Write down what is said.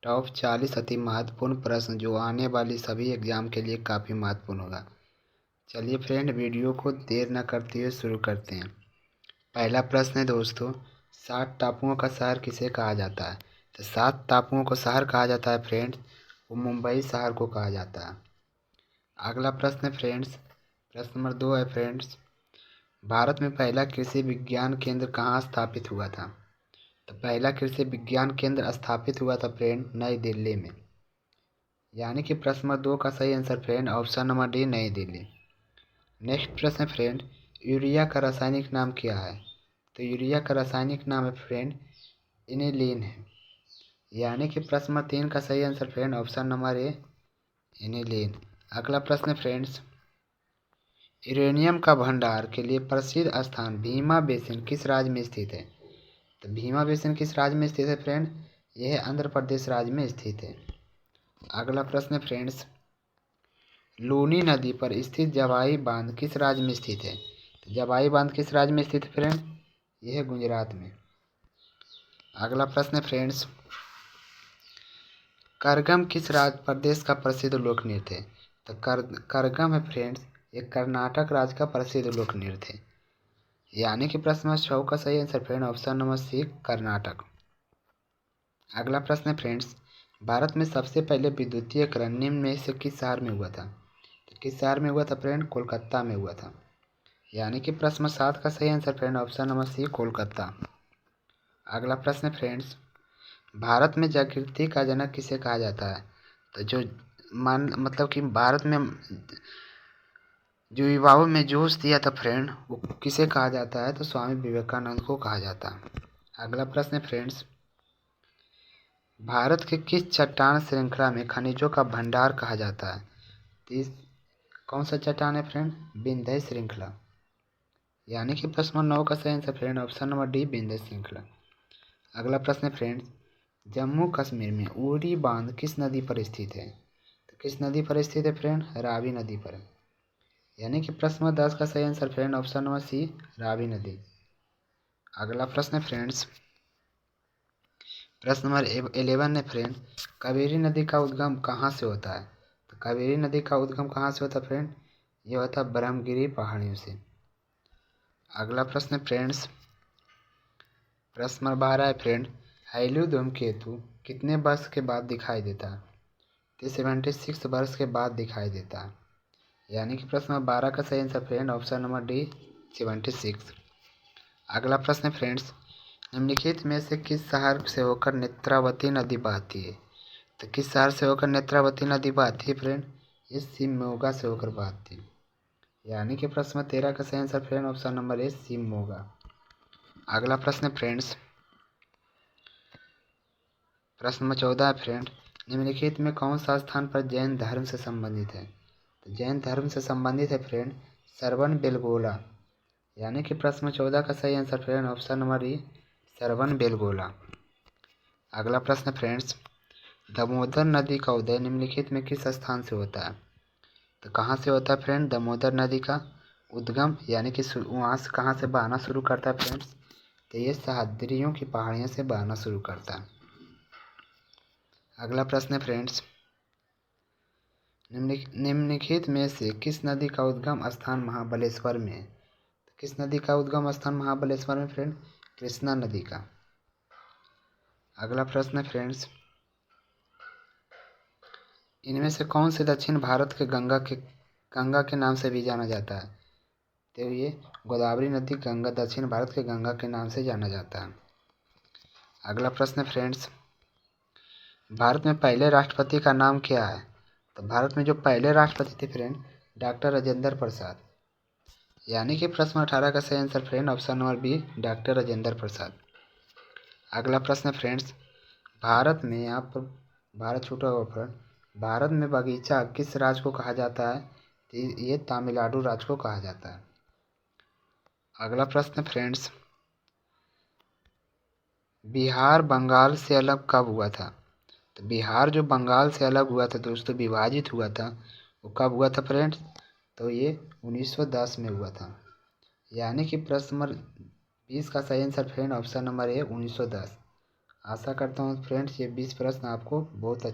Top 40 अति महत्वपूर्ण प्रश्न जो आने वाली सभी एग्जाम के लिए काफ़ी महत्वपूर्ण होगा। चलिए फ्रेंड, वीडियो को देर न करते हुए शुरू करते हैं। पहला प्रश्न है दोस्तों, 7 टापुओं का शहर किसे कहा जाता है? तो 7 टापुओं को शहर कहा जाता है फ्रेंड्स, वो मुंबई शहर को कहा जाता है। अगला प्रश्न है फ्रेंड्स, प्रश्न नंबर 2 है फ्रेंड्स, भारत में पहला कृषि विज्ञान केंद्र कहाँ स्थापित हुआ था? तो पहला कृषि विज्ञान केंद्र स्थापित हुआ था फ्रेंड नई दिल्ली में। यानी कि प्रश्न नंबर 2 का सही answer friend option number D, नई दिल्ली। नेक्स्ट प्रश्न है फ्रेंड, यूरिया का रासायनिक नाम क्या है? तो यूरिया का रासायनिक नाम है फ्रेंड इनिलीन है। यानी कि प्रश्न नंबर 3 का सही answer friend option number A, inulin. अगला प्रश्न है फ्रेंड्स, यूरेनियम का भंडार के लिए प्रसिद्ध स्थान भीमा बेसिन किस राज्य में स्थित है? तो भीमा बेसिन किस राज्य में स्थित है फ्रेंड? यह आंध्र प्रदेश राज्य में स्थित है। अगला प्रश्न है फ्रेंड्स, लूनी नदी पर स्थित जवाई बांध किस राज्य में स्थित है? तो जवाई बांध किस राज्य में स्थित है फ्रेंड? यह है गुजरात में। अगला प्रश्न है फ्रेंड्स, करगम किस राज्य प्रदेश का प्रसिद्ध लोक नृत्य है? तो करगम है फ्रेंड्स, ये कर्नाटक राज्य का प्रसिद्ध लोक नृत्य है। यानी कि प्रश्न नंबर 6 का सही answer friend option number C, Karnataka. अगला प्रश्न है फ्रेंड्स, भारत में सबसे पहले विद्युतीकरण निम्न में से किस शहर में हुआ था? तो किस शहर में हुआ था फ्रेंड? कोलकाता में हुआ था। यानी कि प्रश्न नंबर 7 का सही answer friend option number C, Kolkata. अगला प्रश्न है फ्रेंड्स, भारत में जागृति का जनक किसे कहा जाता है? तो जो मतलब कि भारत में जो युवाओं में जोश दिया था फ्रेंड, वो किसे कहा जाता है? तो स्वामी विवेकानंद को कहा जाता है। अगला प्रश्न है फ्रेंड्स, भारत के किस चट्टान श्रृंखला में खनिजों का भंडार कहा जाता है? तो इस कौन सा चट्टान है फ्रेंड? विंध्य श्रृंखला। यानी कि प्रश्न नंबर 9 का सही answer friend option number D, Vindhya श्रृंखला। अगला प्रश्न है फ्रेंड्स, जम्मू कश्मीर में उरी बांध किस नदी पर स्थित है? तो किस नदी पर स्थित है फ्रेंड? रावी नदी पर। यानी कि प्रश्न नंबर 10 का सही answer friend option number C, Ravi नदी। अगला प्रश्न है फ्रेंड्स, प्रश्न नंबर 11 है फ्रेंड, कावेरी नदी का उद्गम कहाँ से होता है? तो कावेरी नदी का उद्गम कहाँ से होता है फ्रेंड? ये होता है ब्रह्मगिरी पहाड़ियों से। अगला प्रश्न है फ्रेंड्स, प्रश्न नंबर 12 है फ्रेंड, हाइल्यू धूमकेतु कितने वर्ष के बाद दिखाई देता है? तो 76 वर्ष के बाद दिखाई देता है। यानी कि प्रश्न नंबर 12 का सही answer friend option number D, 76। अगला प्रश्न है फ्रेंड्स, निम्नलिखित में से किस शहर से होकर नेत्रावती नदी बहती है? तो किस शहर से होकर नेत्रावती नदी बहती है फ्रेंड? ये शिवमोगा से होकर बहती है। यानी कि प्रश्न नंबर 13 का सही आंसर फ्रेंड ऑप्शन नंबर ए, शिवमोगा। अगला प्रश्न है फ्रेंड्स, प्रश्न नंबर 14 है फ्रेंड, निम्नलिखित में कौन सा स्थान पर जैन धर्म से संबंधित है? तो जैन धर्म से संबंधित है फ्रेंड श्रवण बेलगोला। यानी कि प्रश्न नंबर 14 का सही answer friend option number E, Shravana Belagola. अगला प्रश्न फ्रेंड्स, दामोदर नदी का उदय निम्नलिखित में किस स्थान से होता है? तो कहाँ से होता है फ्रेंड दामोदर नदी का उद्गम? यानी कि वहाँ से कहाँ से बहना शुरू करता है फ्रेंड्स? तो ये सह्याद्रियों की पहाड़ियों से बहना शुरू करता है। अगला प्रश्न है फ्रेंड्स, निम्नलिखित में से किस नदी का उद्गम स्थान महाबलेश्वर में है? तो किस नदी का उद्गम स्थान महाबलेश्वर में फ्रेंड? कृष्णा नदी का। अगला प्रश्न है फ्रेंड्स, इनमें से कौन से दक्षिण भारत के गंगा के नाम से भी जाना जाता है? तो ये गोदावरी नदी गंगा दक्षिण भारत के गंगा के नाम से जाना जाता है। अगला प्रश्न है फ्रेंड्स, भारत में पहले राष्ट्रपति का नाम क्या है? तो भारत में जो पहले राष्ट्रपति थे फ्रेंड डॉक्टर राजेंद्र प्रसाद। यानी कि प्रश्न 18 का सही answer friend option number B, doctor Rajendra Prasad. अगला प्रश्न है फ्रेंड्स, भारत में यहाँ पर भारत छूटा हुआ फ्रेंड, भारत में बगीचा किस राज्य को कहा जाता है? तो ये तमिलनाडु राज्य को कहा जाता है। अगला प्रश्न फ्रेंड्स, बिहार बंगाल से अलग कब हुआ था? तो बिहार जो बंगाल से अलग हुआ था दोस्तों, विभाजित हुआ था, वो कब हुआ था फ्रेंड्स? तो ये 1910 में हुआ था। यानी कि प्रश्न नंबर 20 का सही आंसर फ्रेंड ऑप्शन नंबर ए, 1910। आशा करता हूँ फ्रेंड्स ये 20 प्रश्न आपको बहुत अच्छे